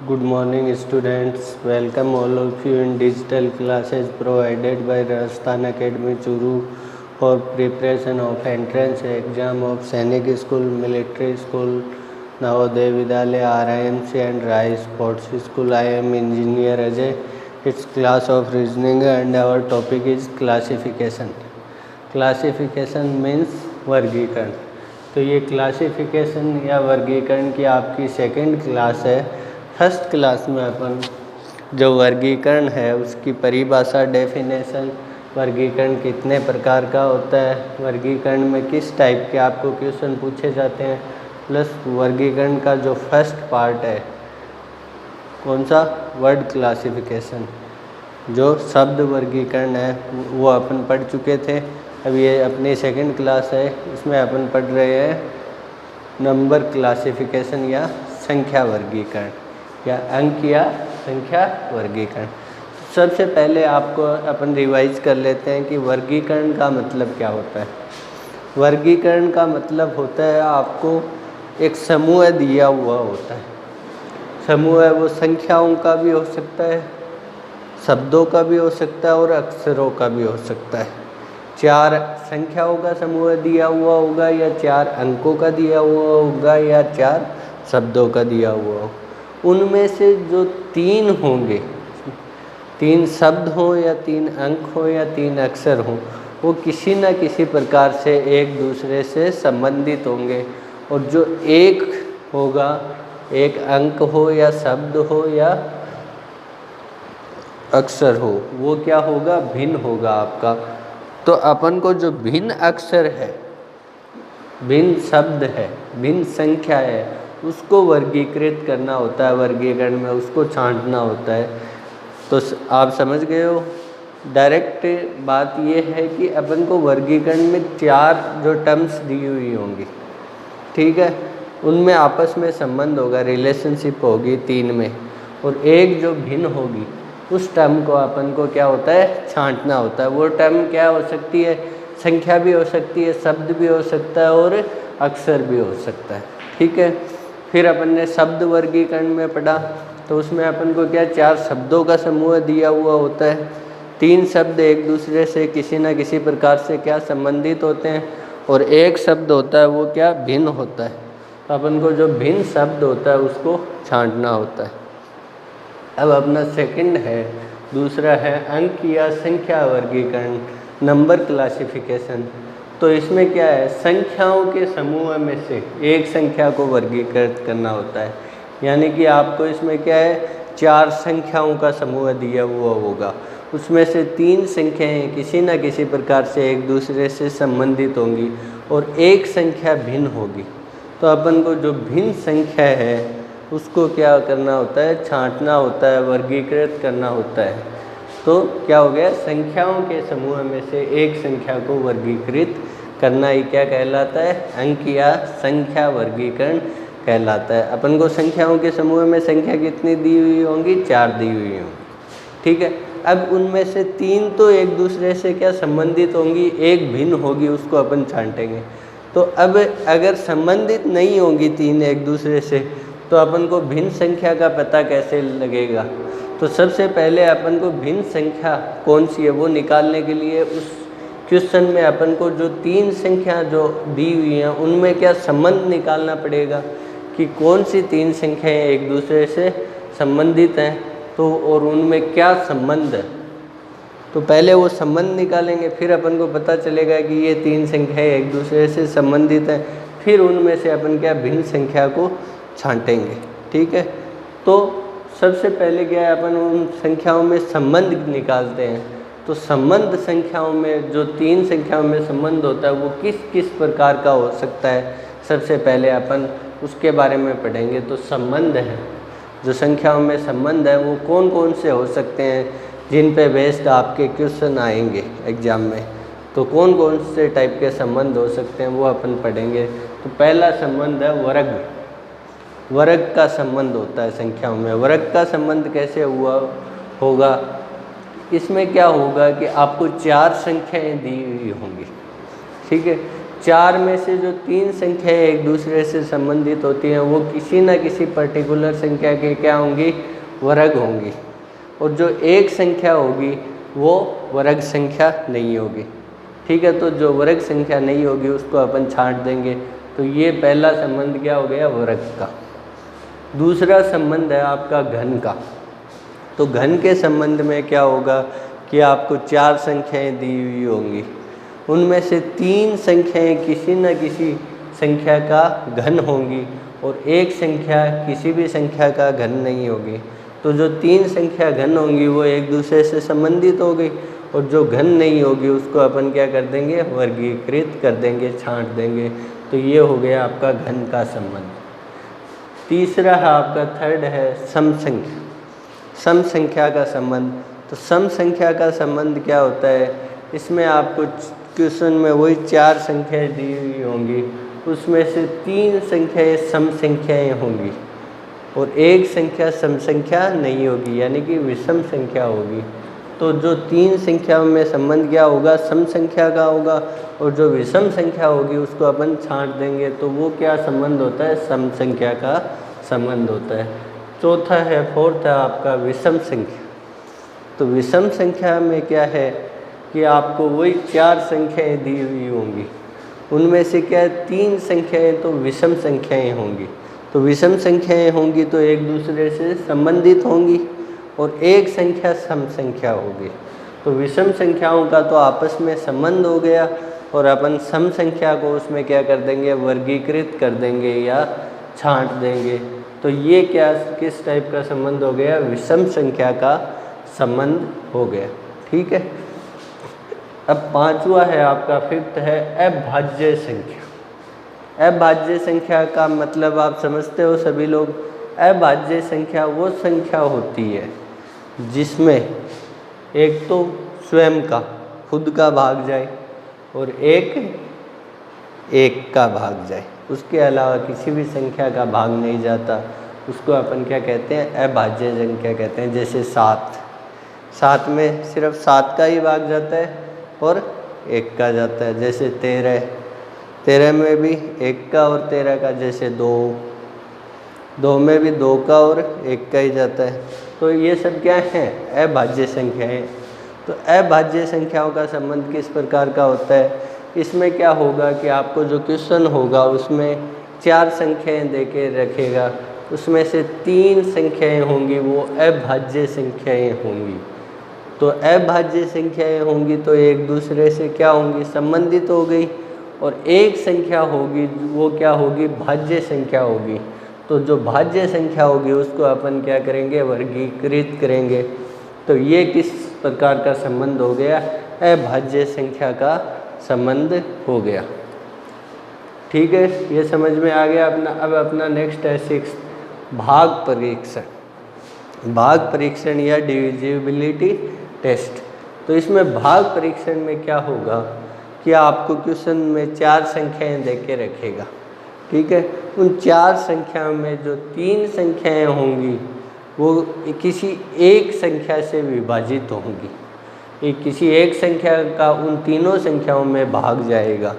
Good morning students, welcome all of you in digital classes provided by Rajasthan Academy Churu for preparation of entrance exam of Sainik School, Military School, Navodaya Vidyalaya, RIMC and Rai Sports School. I am Engineer Ajay. It's class of reasoning and our topic is classification. Classification means वर्गीकरण। तो ये classification या वर्गीकरण की आपकी second class है। First class में अपन जो वर्गीकरण है उसकी परिभाषा, डेफिनेशन, वर्गीकरण कितने प्रकार का होता है, वर्गीकरण में किस टाइप के आपको क्वेश्चन पूछे जाते हैं, प्लस वर्गीकरण का जो फर्स्ट पार्ट है कौन सा, वर्ड क्लासिफिकेशन, जो शब्द वर्गीकरण है वो अपन पढ़ चुके थे। अब ये अपनी सेकंड क्लास है, इसमें अपन पढ़ रहे हैं नंबर क्लासिफिकेशन या संख्या वर्गीकरण या अंक या संख्या वर्गीकरण। सबसे पहले आपको अपन रिवाइज कर लेते हैं कि वर्गीकरण का मतलब क्या होता है। वर्गीकरण का मतलब होता है आपको एक समूह दिया हुआ होता है। समूह है वो संख्याओं का भी हो सकता है, शब्दों का भी हो सकता है और अक्षरों का भी हो सकता है। 4 संख्याओं का समूह दिया हुआ होगा या 4 अंकों का दिया हुआ होगा या 4 शब्दों का दिया हुआ हो। उनमें से जो 3 होंगे, 3 शब्द हों या 3 अंक हों या 3 अक्षर हों, वो किसी न किसी प्रकार से एक दूसरे से संबंधित होंगे। और जो एक होगा, एक अंक हो या शब्द हो या अक्षर हो, वो क्या होगा, भिन्न होगा आपका। तो अपन को जो भिन्न अक्षर है, भिन्न शब्द है, भिन्न संख्या है, उसको वर्गीकृत करना होता है। वर्गीकरण में उसको छांटना होता है। तो आप समझ गए हो। डायरेक्ट बात ये है कि अपन को वर्गीकरण में 4 जो टर्म्स दी हुई होंगी, ठीक है, उनमें आपस में संबंध होगा, रिलेशनशिप होगी 3 में, और एक जो भिन्न होगी उस टर्म को अपन को क्या होता है, छांटना होता है। वो टर्म क्या हो सकती है, संख्या भी हो सकती है, शब्द भी हो सकता है और अक्षर भी हो सकता है, ठीक है। फिर अपन ने शब्द वर्गीकरण में पढ़ा, तो उसमें अपन को क्या 4 शब्दों का समूह दिया हुआ होता है। 3 शब्द एक दूसरे से किसी न किसी प्रकार से क्या संबंधित होते हैं, और एक शब्द होता है वो क्या भिन्न होता है। तो अपन को जो भिन्न शब्द होता है उसको छांटना होता है। अब अपना सेकंड है, दूसरा है अंक या संख्या वर्गीकरण, नंबर क्लासिफिकेशन। तो इसमें क्या है, संख्याओं के समूह में से एक संख्या को वर्गीकृत करना होता है। यानी कि आपको इसमें क्या है, 4 संख्याओं का समूह दिया हुआ होगा, उसमें से 3 संख्याएं किसी न किसी प्रकार से एक दूसरे से संबंधित होंगी और एक संख्या भिन्न होगी। तो अपन को जो भिन्न संख्या है उसको क्या करना होता है, छांटना होता है, वर्गीकृत करना होता है। तो क्या हो गया, संख्याओं के समूह में से एक संख्या को वर्गीकृत करना ही क्या कहलाता है, अंक या संख्या वर्गीकरण कहलाता है। अपन को संख्याओं के समूह में संख्या कितनी दी हुई होंगी, 4 दी हुई होंगी, ठीक है। अब उनमें से 3 तो एक दूसरे से क्या संबंधित होंगी, एक भिन्न होगी, उसको अपन छांटेंगे। तो अब अगर संबंधित नहीं होंगी 3 एक दूसरे से, तो अपन को भिन्न संख्या का पता कैसे लगेगा। तो सबसे पहले अपन को भिन्न संख्या कौन सी है वो निकालने के लिए उस क्वेश्चन में अपन को जो 3 संख्या जो दी हुई हैं उनमें क्या संबंध निकालना पड़ेगा कि कौन सी 3 संख्याएं एक दूसरे से संबंधित हैं, तो और उनमें क्या संबंध है। तो पहले वो संबंध निकालेंगे, फिर अपन को पता चलेगा कि ये 3 संख्याएं एक दूसरे से संबंधित हैं। फिर उनमें से अपन क्या भिन्न संख्या को छांटेंगे, ठीक है। तो सबसे पहले क्या है, अपन उन संख्याओं में संबंध निकालते हैं। तो संबंध संख्याओं में जो 3 संख्याओं में संबंध होता है वो किस किस प्रकार का हो सकता है, सबसे पहले अपन उसके बारे में पढ़ेंगे। तो संबंध है, जो संख्याओं में संबंध है वो कौन कौन से हो सकते हैं जिन पे बेस्ड आपके क्वेश्चन आएंगे एग्जाम में। तो कौन कौन से टाइप के संबंध हो सकते हैं वो अपन पढ़ेंगे। तो पहला संबंध है वर्ग। वर्ग का संबंध होता है संख्याओं में। वर्ग का संबंध कैसे होगा, इसमें क्या होगा कि आपको 4 संख्याएं दी हुई होंगी, ठीक है। चार में से जो तीन संख्याएं एक दूसरे से संबंधित होती हैं वो किसी न किसी पर्टिकुलर संख्या के क्या होंगी, वर्ग होंगी, और जो एक संख्या होगी वो वर्ग संख्या नहीं होगी। ठीक है, तो जो वर्ग संख्या नहीं होगी उसको अपन छांट देंगे। तो ये पहला संबंध क्या हो गया, वर्ग का। दूसरा संबंध है आपका घन का। तो घन के संबंध में क्या होगा कि आपको चार संख्याएं दी हुई होंगी, उनमें से तीन संख्याएं किसी न किसी संख्या का घन होंगी और एक संख्या किसी भी संख्या का घन नहीं होगी। तो जो तीन संख्या घन होंगी वो एक दूसरे से संबंधित हो गई, और जो घन नहीं होगी उसको अपन क्या कर देंगे, वर्गीकृत कर देंगे, छांट देंगे। तो ये हो गया आपका घन का संबंध। तीसरा है आपका, थर्ड है सम संख्या। सम संख्या का संबंध। तो सम संख्या का संबंध क्या होता है, इसमें आपको क्वेश्चन में वही चार संख्याएं दी हुई होंगी, उसमें से तीन संख्याएं सम संख्याएं होंगी और एक संख्या सम संख्या नहीं होगी, यानी कि विषम संख्या होगी। तो जो तीन संख्याओं में संबंध क्या होगा, सम संख्या का होगा, और जो विषम संख्या होगी उसको अपन छांट देंगे। तो वो क्या संबंध होता है, सम संख्या का संबंध होता है। चौथा है, फोर्थ है आपका विषम संख्या। तो विषम संख्या में क्या है कि आपको वही चार संख्याएं दी हुई होंगी, उनमें से क्या है, तीन संख्याएं तो विषम संख्याएं होंगी। तो विषम संख्याएं होंगी तो एक दूसरे से संबंधित होंगी, और एक संख्या सम संख्या होगी। तो विषम संख्याओं का तो आपस में संबंध हो गया, और अपन सम संख्या को उसमें क्या कर देंगे, वर्गीकृत कर देंगे या छांट देंगे। तो ये क्या, किस टाइप का संबंध हो गया, विषम संख्या का संबंध हो गया। ठीक है। अब पांचवा है आपका, फिफ्थ है अभाज्य संख्या। अभाज्य संख्या का मतलब आप समझते हो सभी लोग। अभाज्य संख्या वो संख्या होती है जिसमें एक तो स्वयं का, खुद का भाग जाए, और एक का भाग जाए, उसके अलावा किसी भी संख्या का भाग नहीं जाता। उसको अपन क्या कहते हैं, अभाज्य संख्या कहते हैं। जैसे सात में सिर्फ 7 का ही भाग जाता है और 1 का जाता है। जैसे 13 में भी 1 का और 13 का। जैसे 2 में भी 2 का और 1 का ही जाता है। तो ये सब क्या है, अभाज्य संख्याएं। तो अभाज्य संख्याओं का संबंध किस प्रकार का होता है, इसमें क्या होगा कि आपको जो क्वेश्चन होगा उसमें 4 संख्याएं देके रखेगा, उसमें से 3 संख्याएं होंगी वो अभाज्य संख्याएं होंगी। तो अभाज्य संख्याएं होंगी तो एक दूसरे से क्या होंगी, संबंधित हो गई, और एक संख्या होगी वो क्या होगी, भाज्य संख्या होगी। तो जो भाज्य संख्या होगी उसको अपन क्या करेंगे, वर्गीकृत करेंगे। तो ये किस प्रकार का संबंध हो गया, अभाज्य संख्या का संबंध हो गया। ठीक है, ये समझ में आ गया अपना। अब अपना नेक्स्ट है 6, भाग परीक्षण। भाग परीक्षण या डिविजिबिलिटी टेस्ट। तो इसमें भाग परीक्षण में क्या होगा कि आपको क्वेश्चन में 4 संख्याएं देके रखेगा। ठीक है, उन 4 संख्याओं में जो 3 संख्याएं होंगी वो किसी एक संख्या से विभाजित होंगी। किसी एक संख्या का उन तीनों संख्याओं में भाग जाएगा।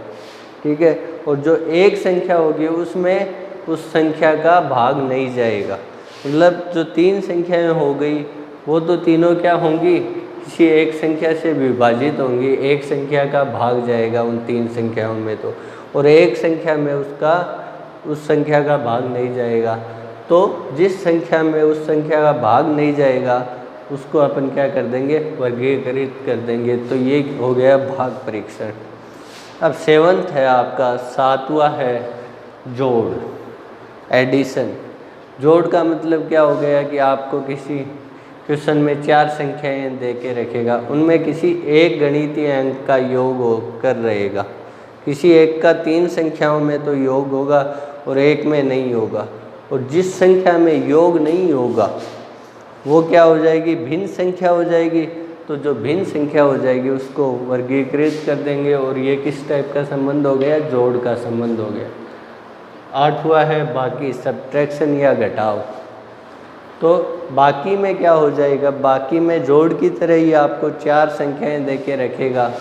ठीक है, और जो एक संख्या होगी उसमें उस संख्या का भाग नहीं जाएगा। मतलब जो 3 संख्याएं हो गई वो तो तीनों क्या होंगी, किसी एक संख्या से विभाजित होंगी, एक संख्या का भाग जाएगा उन 3 संख्याओं में तो, और एक संख्या में उस संख्या का भाग नहीं जाएगा। तो जिस संख्या में उस संख्या का भाग नहीं जाएगा उसको अपन क्या कर देंगे, वर्गीकृत कर देंगे। तो ये हो गया भाग परीक्षण। अब 7th है आपका, 7वां है जोड़, एडिशन। जोड़ का मतलब क्या हो गया कि आपको किसी क्वेश्चन में 4 संख्याएं दे के रखेगा, उनमें किसी एक गणितीय अंक का योग कर रहेगा। किसी एक का 3 संख्याओं में तो योग होगा और एक में नहीं होगा, और जिस संख्या में योग नहीं होगा वो क्या हो जाएगी, भिन्न संख्या हो जाएगी। तो जो भिन्न संख्या हो जाएगी उसको वर्गीकृत कर देंगे, और ये किस टाइप का संबंध हो गया, जोड़ का संबंध हो गया। 8वां है बाकी, सब्ट्रैक्शन या घटाव। तो बाकी में क्या हो जाएगा, बाकी में जोड़ की तरह ही आपको 4 संख्याएं देके रखेगा।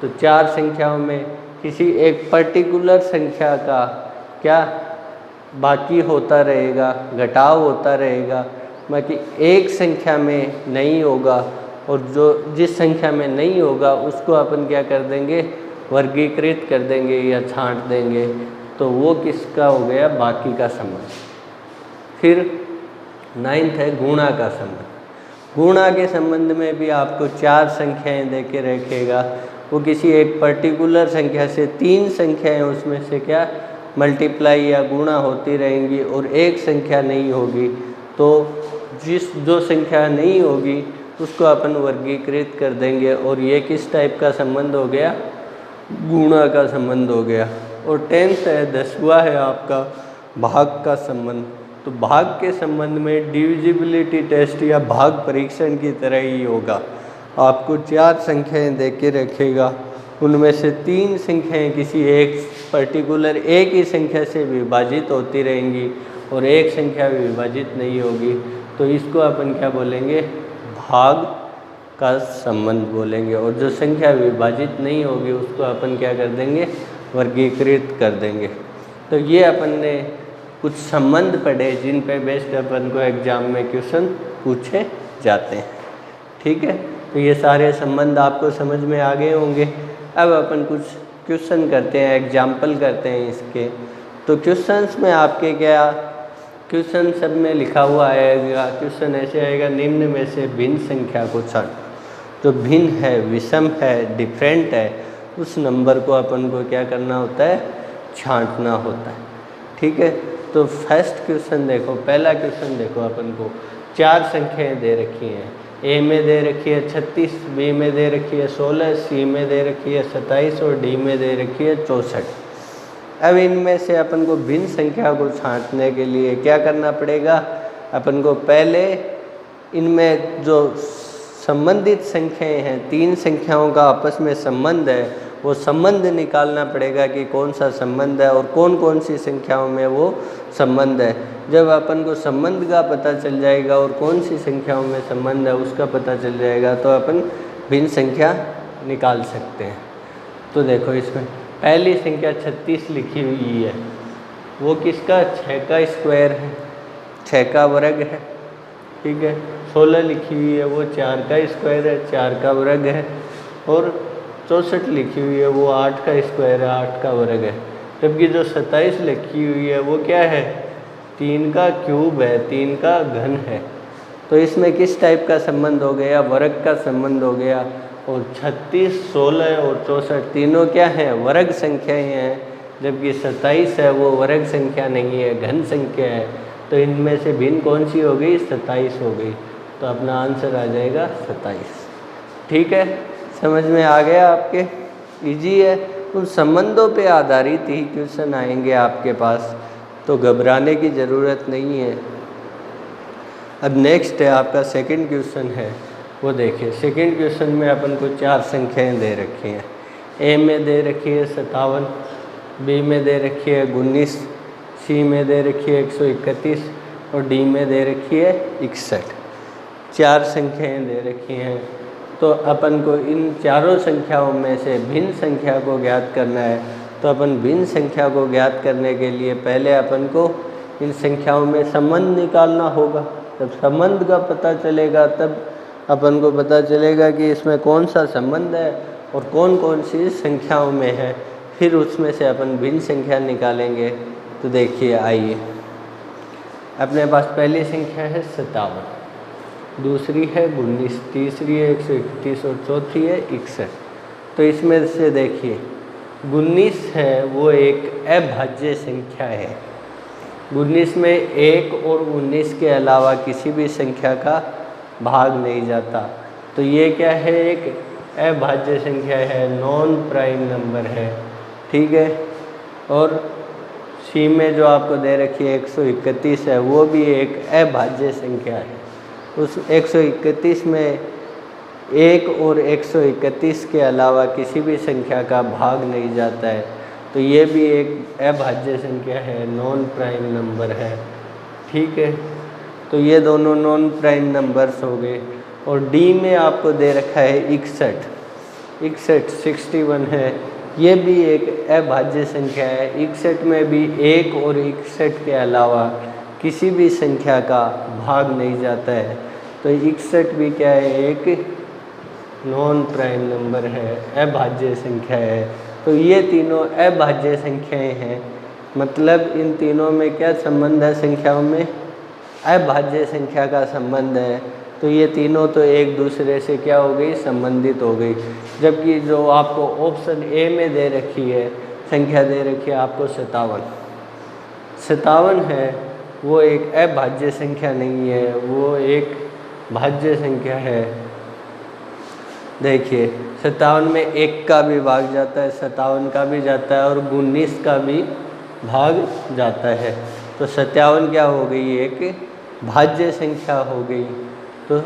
तो 4 संख्याओं में किसी एक पर्टिकुलर संख्या का क्या बाकी होता रहेगा, घटाव होता रहेगा, बाकी एक संख्या में नहीं होगा, और जो जिस संख्या में नहीं होगा उसको अपन क्या कर देंगे, वर्गीकृत कर देंगे या छांट देंगे, तो वो किसका हो गया, बाकी का संबंध। फिर 9th है गुणा का संबंध। गुणा के संबंध में भी आपको 4 संख्याएं दे के रखेगा, वो किसी एक पर्टिकुलर संख्या से 3 संख्याएं उसमें से क्या मल्टीप्लाई या गुणा होती रहेंगी और एक संख्या नहीं होगी, तो जो संख्या नहीं होगी उसको अपन वर्गीकृत कर देंगे, और ये किस टाइप का संबंध हो गया, गुणा का संबंध हो गया। और 10th है 10वां है आपका भाग का संबंध। तो भाग के संबंध में डिविजिबिलिटी टेस्ट या भाग परीक्षण की तरह ही होगा, आपको 4 संख्याएं दे के रखेगा, उनमें से 3 संख्याएं किसी एक पर्टिकुलर एक ही संख्या से विभाजित होती रहेंगी और एक संख्या विभाजित नहीं होगी, तो इसको अपन क्या बोलेंगे, भाग का संबंध बोलेंगे। और जो संख्या विभाजित नहीं होगी उसको अपन क्या कर देंगे, वर्गीकृत कर देंगे। तो ये अपन ने कुछ संबंध पढ़े जिन पे बेस्ड अपन को एग्जाम में क्वेश्चन पूछे जाते हैं। ठीक है, तो ये सारे संबंध आपको समझ में आ गए होंगे। अब अपन कुछ क्वेश्चन करते हैं, एग्जाम्पल करते हैं इसके। तो क्वेश्चंस में आपके क्या क्वेश्चन सब में लिखा हुआ आएगा, क्वेश्चन ऐसे आएगा, निम्न में से भिन्न संख्या को छांट। जो भिन्न है, विषम है, डिफरेंट है, उस नंबर को अपन को क्या करना होता है, छांटना होता है। ठीक है, तो फर्स्ट क्वेश्चन देखो, पहला क्वेश्चन देखो, अपन को 4 संख्याएं दे रखी हैं। ए में दे रखी है 36, बी में दे रखी है 16, सी में दे रखी है 27 और डी में दे रखी है 64। अब इनमें से अपन को भिन्न संख्या को छांटने के लिए क्या करना पड़ेगा, अपन को पहले इनमें जो संबंधित संख्याएं हैं, 3 संख्याओं का आपस में संबंध है, वो संबंध निकालना पड़ेगा कि कौन सा संबंध है और कौन कौन सी संख्याओं में वो संबंध है। जब अपन को संबंध का पता चल जाएगा और कौन सी संख्याओं में संबंध है उसका पता चल जाएगा, तो अपन भिन्न संख्या निकाल सकते हैं। तो देखो, इसमें पहली संख्या 36 लिखी हुई है, वो किसका, 6 का स्क्वायर है, 6 का वर्ग है। ठीक है, 16 लिखी हुई है, वो 4 का स्क्वायर है, 4 का वर्ग है। और 64 लिखी हुई है, वो 8 का स्क्वायर है, 8 का वर्ग है। जबकि जो 27 लिखी हुई है वो क्या है, 3 का क्यूब है, 3 का घन है। तो इसमें किस टाइप का संबंध हो गया, वर्ग का संबंध हो गया। और 36, 16 और 64 तीनों क्या हैं, वर्ग संख्याएं हैं, जबकि 27 है वो वर्ग संख्या नहीं है, घन संख्या है। तो इनमें से भिन्न कौन सी हो गई, 27 हो गई। तो अपना आंसर आ जाएगा 27। ठीक है, समझ में आ गया आपके, इजी है। उन संबंधों पे आधारित ही क्वेश्चन आएंगे आपके पास, तो घबराने की ज़रूरत नहीं है। अब नेक्स्ट है आपका सेकंड क्वेश्चन है, वो देखिए। सेकंड क्वेश्चन में अपन को 4 संख्याएं दे रखी हैं। ए में दे रखी है 57, बी में दे रखी है 19, सी में दे रखी है 131 और डी में दे रखी है 61। 4 संख्याएं दे रखी हैं। तो अपन को इन चारों संख्याओं में से भिन्न संख्या को ज्ञात करना है। तो अपन भिन्न संख्या को ज्ञात करने के लिए पहले अपन को इन संख्याओं में संबंध निकालना होगा। जब संबंध का पता चलेगा तब अपन को पता चलेगा कि इसमें कौन सा संबंध है और कौन कौन सी संख्याओं में है, फिर उसमें से अपन भिन्न संख्या निकालेंगे। तो देखिए, आइए, अपने पास पहली संख्या है 57, दूसरी है 19, तीसरी है 131 और चौथी है 61। तो इसमें से देखिए, 19 है वो एक अभाज्य संख्या है। 19 में 1 और 19 के अलावा किसी भी संख्या का भाग नहीं जाता। तो ये क्या है, एक अभाज्य संख्या है, नॉन प्राइम नंबर है। ठीक है, और सी में जो आपको दे रखी है 131 है, वो भी एक अभाज्य संख्या है। उस 131 में 1 और 131 के अलावा किसी भी संख्या का भाग नहीं जाता है। तो ये भी एक अभाज्य संख्या है, नॉन प्राइम नंबर है। ठीक है, तो ये दोनों नॉन प्राइम नंबर्स हो गए। और डी में आपको दे रखा है 61, 61 61 है, ये भी एक अभाज्य संख्या है। 61 में भी 1 और 61 के अलावा किसी भी संख्या का भाग नहीं जाता है। तो 61 भी क्या है, एक नॉन प्राइम नंबर है, अभाज्य संख्या है। तो ये तीनों अभाज्य संख्याएं हैं। मतलब इन तीनों में क्या संबंध है, संख्याओं में अभाज्य संख्या का संबंध है। तो ये तीनों तो एक दूसरे से क्या हो गई, संबंधित हो गई। जबकि जो आपको ऑप्शन ए में दे रखी है, संख्या दे रखी है आपको 57 है, वो एक अभाज्य संख्या नहीं है, वो एक भाज्य संख्या है। देखिए 57 में 1 का भी भाग जाता है, 57 का भी जाता है और 19 का भी भाग जाता है। तो 57 क्या हो गई, एक भाज्य संख्या हो गई। तो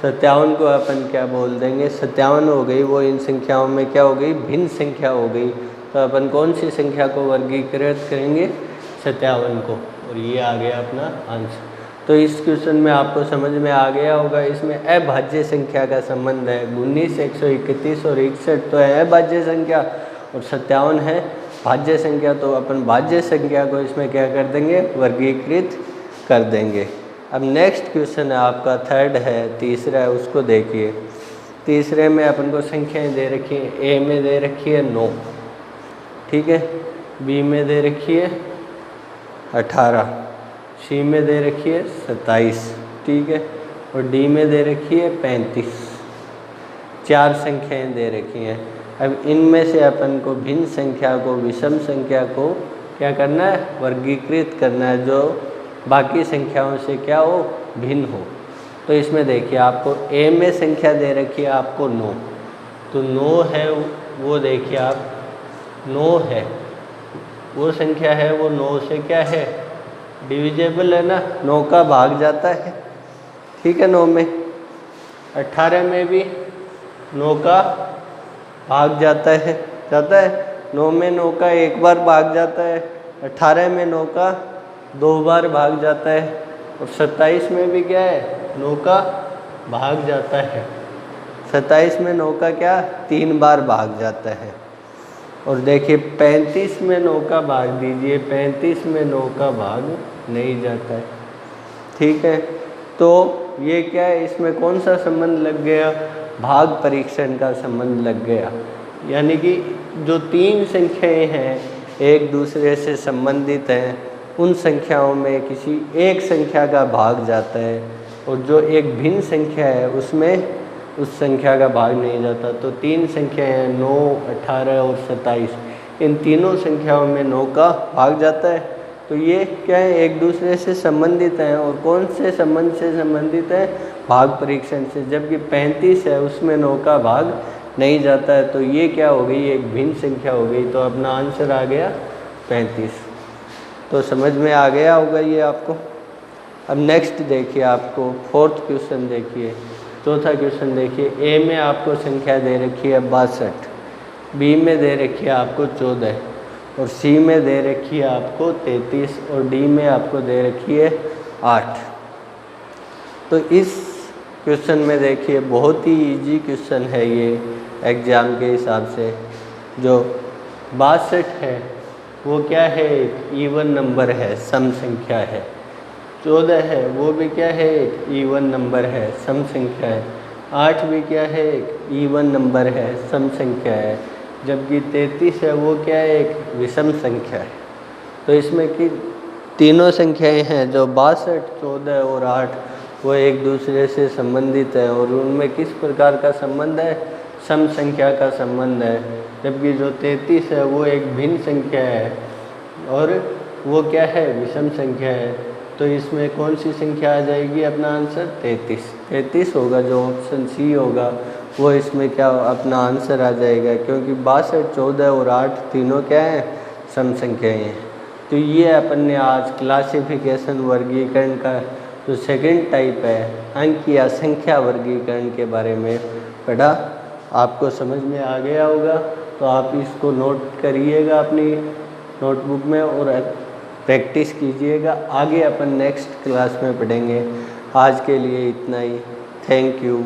57 को अपन क्या बोल देंगे, 57 हो गई, वो इन संख्याओं में क्या हो गई, भिन्न संख्या हो गई। तो अपन कौन सी संख्या को वर्गीकृत करेंगे, 57 को, और ये आ गया अपना आंसर। तो इस क्वेश्चन में आपको समझ में आ गया होगा, इसमें अभाज्य संख्या का संबंध है। 19, 131 और 61 तो है अभाज्य संख्या और 57 है भाज्य संख्या। तो अपन भाज्य संख्या को इसमें क्या कर देंगे, वर्गीकृत कर देंगे। अब नेक्स्ट क्वेश्चन है आपका थर्ड है, तीसरा है, उसको देखिए। तीसरे में अपन को संख्याएं दे रखी हैं। ए में दे रखी है 9, ठीक है, बी में दे रखी है 18, सी में दे रखी है 27, ठीक है, और डी में दे रखी है 35। 4 संख्याएं दे रखी हैं। अब इनमें से अपन को भिन्न संख्या को, विषम संख्या को क्या करना है, वर्गीकृत करना है, जो बाकी संख्याओं से क्या हो, भिन्न हो। तो इसमें देखिए आपको ए में संख्या दे रखी है आपको 9, तो 9 है, वो देखिए आप 9 है, वो संख्या है, वो 9 से क्या है, डिविजेबल है ना, 9 का भाग जाता है, ठीक है। 9 में 18 में भी 9 का भाग जाता है, 9 में 9 का एक बार भाग जाता है, 18 में 9 का 2 बार भाग जाता है, और 27 में भी क्या है, 9 का भाग जाता है। 27 में 9 का क्या, 3 बार भाग जाता है। और देखिए 35 में 9 का भाग दीजिए, 35 में 9 का भाग नहीं जाता है, ठीक है। तो ये क्या है, इसमें कौन सा संबंध लग गया, भाग परीक्षण का संबंध लग गया। यानी कि जो 3 संख्याएं हैं एक दूसरे से संबंधित हैं, उन संख्याओं में किसी एक संख्या का भाग जाता है, और जो एक भिन्न संख्या है उसमें उस संख्या का भाग नहीं जाता। तो 3 संख्याएं हैं, 9, 18 और 27, इन तीनों संख्याओं में 9 का भाग जाता है। तो ये क्या है, एक दूसरे से संबंधित हैं, और कौन से संबंध से संबंधित है, भाग परीक्षण से। जबकि 35 है, उसमें 9 का भाग नहीं जाता है। तो ये क्या हो गई, एक भिन्न संख्या हो गई। तो अपना आंसर आ गया 35। तो समझ में आ गया होगा ये आपको। अब नेक्स्ट देखिए, आपको फोर्थ क्वेश्चन देखिए, चौथा क्वेश्चन देखिए। ए में आपको संख्या दे रखी है 62, बी में दे रखी है आपको 14, और सी में दे रखी है आपको 33, और डी में आपको दे रखी है 8। तो इस क्वेश्चन में देखिए बहुत ही इजी क्वेश्चन है ये एग्ज़ाम के हिसाब से। जो 62 है वो क्या है, एक इवन नंबर है, सम संख्या है। 14 है वो भी क्या है, एक इवन नंबर है, सम संख्या है। 8 भी क्या है, एक इवन नंबर है, सम संख्या है। जबकि 33 है वो क्या है, एक विषम संख्या है। तो इसमें कि तीनों संख्याएं हैं, जो 62, 14 और 8, वो एक दूसरे से संबंधित है, और उनमें किस प्रकार का संबंध है, सम संख्या का संबंध है। जबकि जो 33 है वो एक भिन्न संख्या है, और वो क्या है, विषम संख्या है। तो इसमें कौन सी संख्या आ जाएगी, अपना आंसर 33 होगा। जो ऑप्शन सी होगा वो इसमें क्या अपना आंसर आ जाएगा, क्योंकि 62, 14 और 8 तीनों क्या हैं, सम संख्याएँ हैं। तो ये अपन ने आज क्लासिफिकेशन, वर्गीकरण का जो सेकंड टाइप है, अंक या संख्या वर्गीकरण के बारे में पढ़ा। आपको समझ में आ गया होगा। तो आप इसको नोट करिएगा अपनी नोटबुक में और प्रैक्टिस कीजिएगा। आगे अपन नेक्स्ट क्लास में पढ़ेंगे। आज के लिए इतना ही। Thank you.